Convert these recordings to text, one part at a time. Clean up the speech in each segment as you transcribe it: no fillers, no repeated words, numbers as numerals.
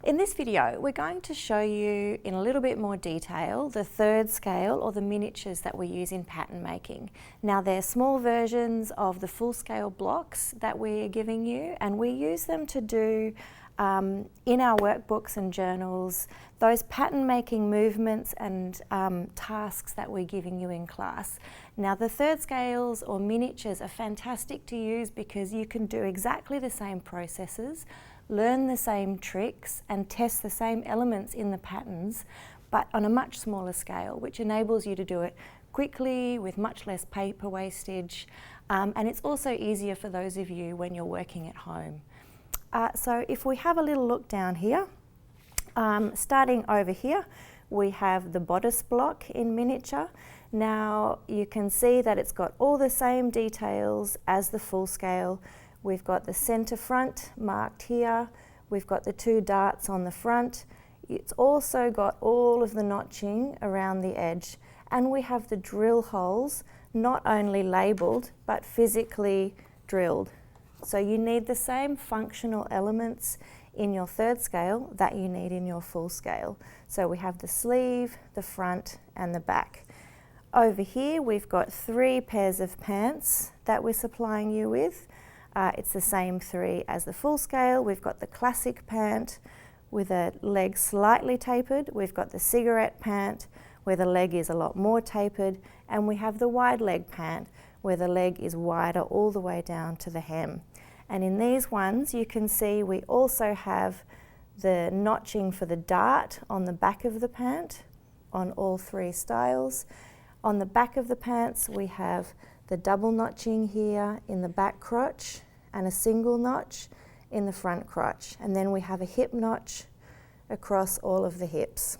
In this video, we're going to show you in a little bit more detail the third scale or the miniatures that we use in pattern making. Now they're small versions of the full scale blocks that we're giving you, and we use them to do in our workbooks and journals those pattern making movements and tasks that we're giving you in class. Now the third scales or miniatures are fantastic to use because you can do exactly the same processes, learn the same tricks and test the same elements in the patterns, but on a much smaller scale, which enables you to do it quickly with much less paper wastage, and it's also easier for those of you when you're working at home. So if we have a little look down here, starting over here, we have the bodice block in miniature. Now you can see that it's got all the same details as the full scale. We've got the centre front marked here, we've got the two darts on the front, it's also got all of the notching around the edge, and we have the drill holes not only labelled but physically drilled. So you need the same functional elements in your third scale that you need in your full scale. So we have the sleeve, the front and the back. Over here we've got 3 pairs of pants that we're supplying you with. It's the same 3 as the full scale. We've got the classic pant with a leg slightly tapered. We've got the cigarette pant where the leg is a lot more tapered, and we have the wide leg pant where the leg is wider all the way down to the hem. And in these ones you can see we also have the notching for the dart on the back of the pant on all 3 styles. On the back of the pants we have the double notching here in the back crotch and a single notch in the front crotch, and then we have a hip notch across all of the hips.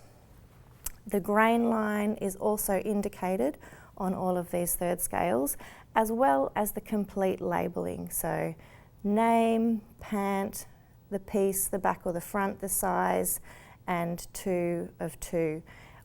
The grain line is also indicated on all of these third scales, as well as the complete labelling, so name, pant, the piece, the back or the front, the size, and 2 of 2.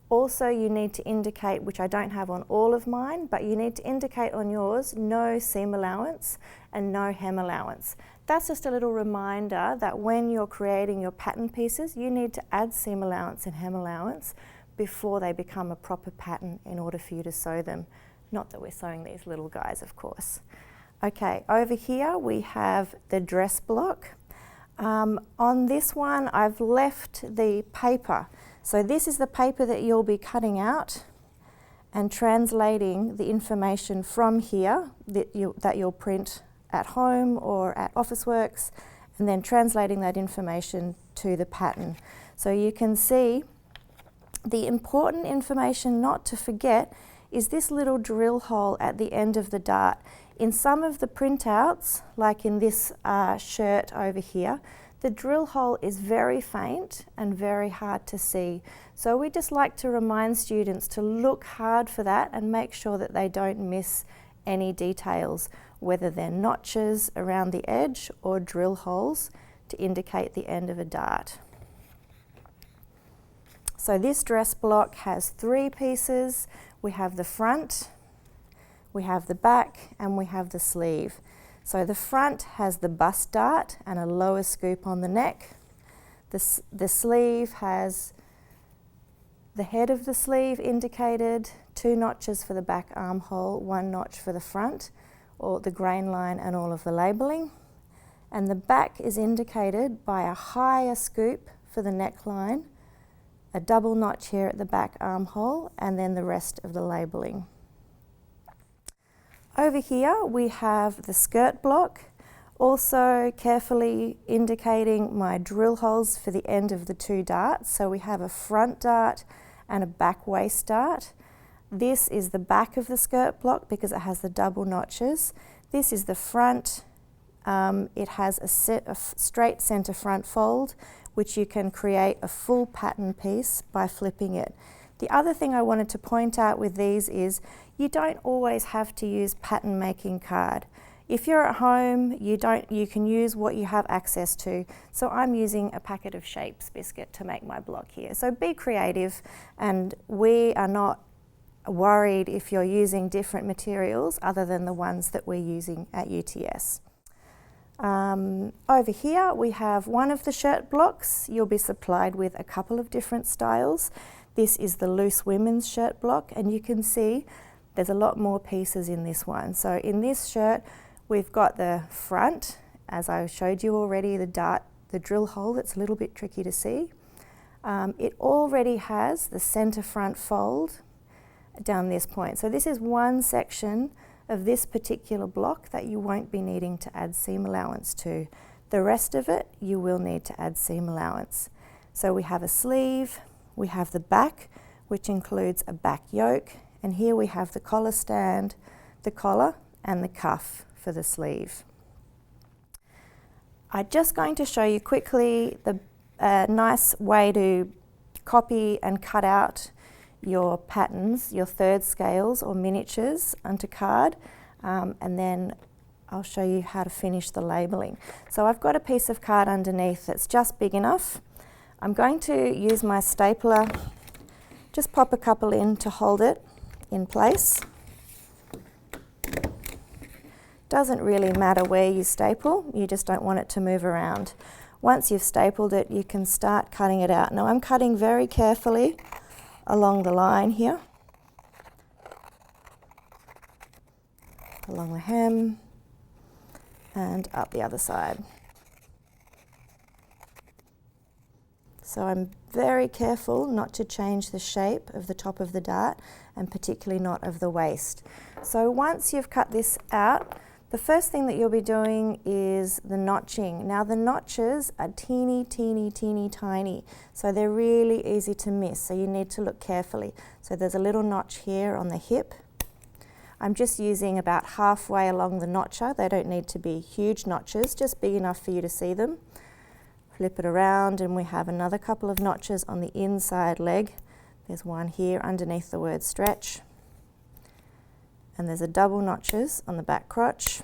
Also you need to indicate, which I don't have on all of mine, but you need to indicate on yours no seam allowance and no hem allowance. That's just a little reminder that when you're creating your pattern pieces, you need to add seam allowance and hem allowance before they become a proper pattern in order for you to sew them. Not that we're sewing these little guys, of course. Okay, over here we have the dress block. On this one I've left the paper. So this is the paper that you'll be cutting out and translating the information from here that you'll print at home or at Officeworks, and then translating that information to the pattern. So you can see the important information not to forget is this little drill hole at the end of the dart. In some of the printouts, like in this shirt over here, the drill hole is very faint and very hard to see. So we just like to remind students to look hard for that and make sure that they don't miss any details, whether they're notches around the edge or drill holes to indicate the end of a dart. So this dress block has 3 pieces. We have the front, we have the back, and we have the sleeve. So the front has the bust dart and a lower scoop on the neck. The sleeve has the head of the sleeve indicated, 2 notches for the back armhole, 1 notch for the front, or the grain line and all of the labelling. And the back is indicated by a higher scoop for the neckline, a double notch here at the back armhole, and then the rest of the labelling. Over here we have the skirt block, also carefully indicating my drill holes for the end of the 2 darts. So we have a front dart and a back waist dart. This is the back of the skirt block because it has the double notches. This is the front. It has a straight centre front fold, which you can create a full pattern piece by flipping it. The other thing I wanted to point out with these is you don't always have to use pattern making card. If you're at home, you can use what you have access to. So I'm using a packet of Shapes biscuit to make my block here. So be creative, and we are not worried if you're using different materials other than the ones that we're using at UTS. Over here we have one of the shirt blocks. You'll be supplied with a couple of different styles. This is the loose women's shirt block, and you can see there's a lot more pieces in this one. So in this shirt we've got the front, as I showed you already, the drill hole that's a little bit tricky to see. It already has the center front fold down this point. So this is one section of this particular block that you won't be needing to add seam allowance to. The rest of it you will need to add seam allowance. So we have a sleeve, we have the back, which includes a back yoke, and here we have the collar stand, the collar and the cuff for the sleeve. I'm just going to show you quickly the nice way to copy and cut out your patterns, your third scales or miniatures onto card, and then I'll show you how to finish the labelling. So I've got a piece of card underneath that's just big enough. I'm going to use my stapler, just pop a couple in to hold it in place. Doesn't really matter where you staple, you just don't want it to move around. Once you've stapled it, you can start cutting it out. Now I'm cutting very carefully along the line here, along the hem and up the other side. So I'm very careful not to change the shape of the top of the dart, and particularly not of the waist. So once you've cut this out, the first thing that you'll be doing is the notching. Now the notches are teeny, teeny, teeny, tiny, so they're really easy to miss, so you need to look carefully. So there's a little notch here on the hip. I'm just using about halfway along the notcher. They don't need to be huge notches, just big enough for you to see them. Flip it around and we have another couple of notches on the inside leg. There's one here underneath the word stretch. And there's a double notches on the back crotch,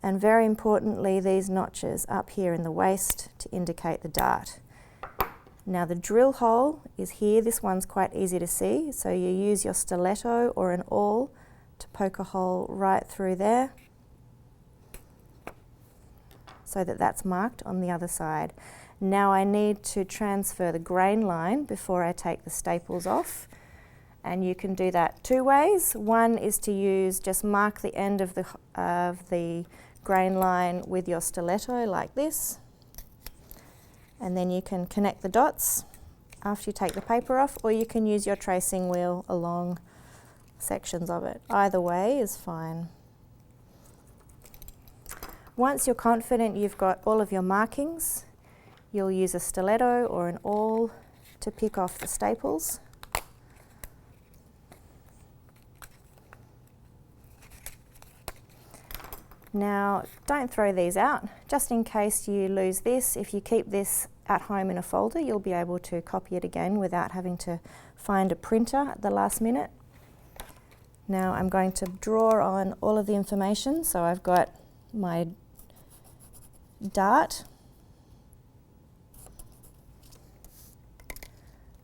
and very importantly these notches up here in the waist to indicate the dart. Now the drill hole is here. This one's quite easy to see, so you use your stiletto or an awl to poke a hole right through there so that that's marked on the other side. Now I need to transfer the grain line before I take the staples off. And you can do that two ways. One is to just mark the end of the grain line with your stiletto like this. And then you can connect the dots after you take the paper off, or you can use your tracing wheel along sections of it. Either way is fine. Once you're confident you've got all of your markings, you'll use a stiletto or an awl to pick off the staples. Now, don't throw these out, just in case you lose this. If you keep this at home in a folder, you'll be able to copy it again without having to find a printer at the last minute. Now I'm going to draw on all of the information. So I've got my dart,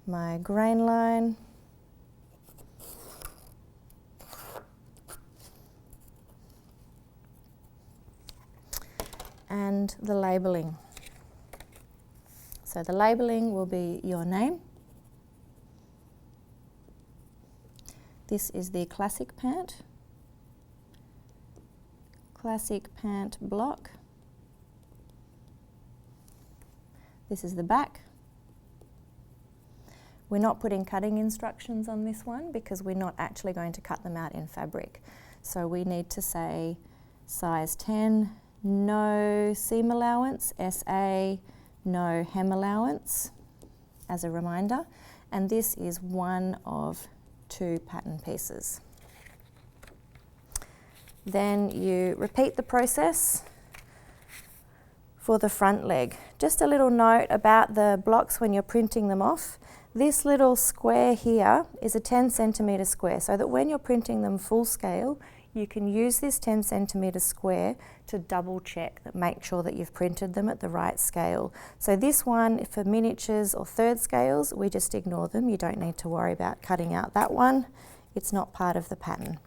my grain line, and the labelling. So the labelling will be your name. This is the classic pant block. This is the back. We're not putting cutting instructions on this one because we're not actually going to cut them out in fabric. So we need to say size 10, no seam allowance, SA, no hem allowance, as a reminder. And this is one of 2 pattern pieces. Then you repeat the process for the front leg. Just a little note about the blocks when you're printing them off. This little square here is a 10 centimetre square, so that when you're printing them full scale, you can use this 10 centimetre square to double check, make sure that you've printed them at the right scale. So this one, for miniatures or third scales, we just ignore them. You don't need to worry about cutting out that one. It's not part of the pattern.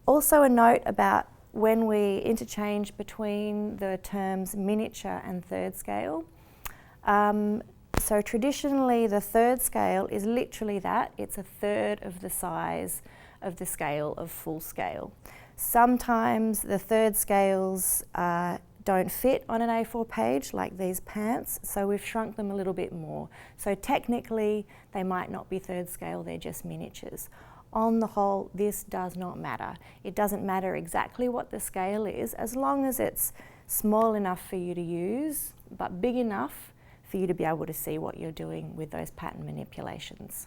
Also a note about when we interchange between the terms miniature and third scale. So traditionally the third scale is literally that, it's a third of the size of the scale of full scale. Sometimes the third scales don't fit on an A4 page like these pants, so we've shrunk them a little bit more. So technically they might not be third scale, they're just miniatures. On the whole, this does not matter. It doesn't matter exactly what the scale is, as long as it's small enough for you to use, but big enough for you to be able to see what you're doing with those pattern manipulations.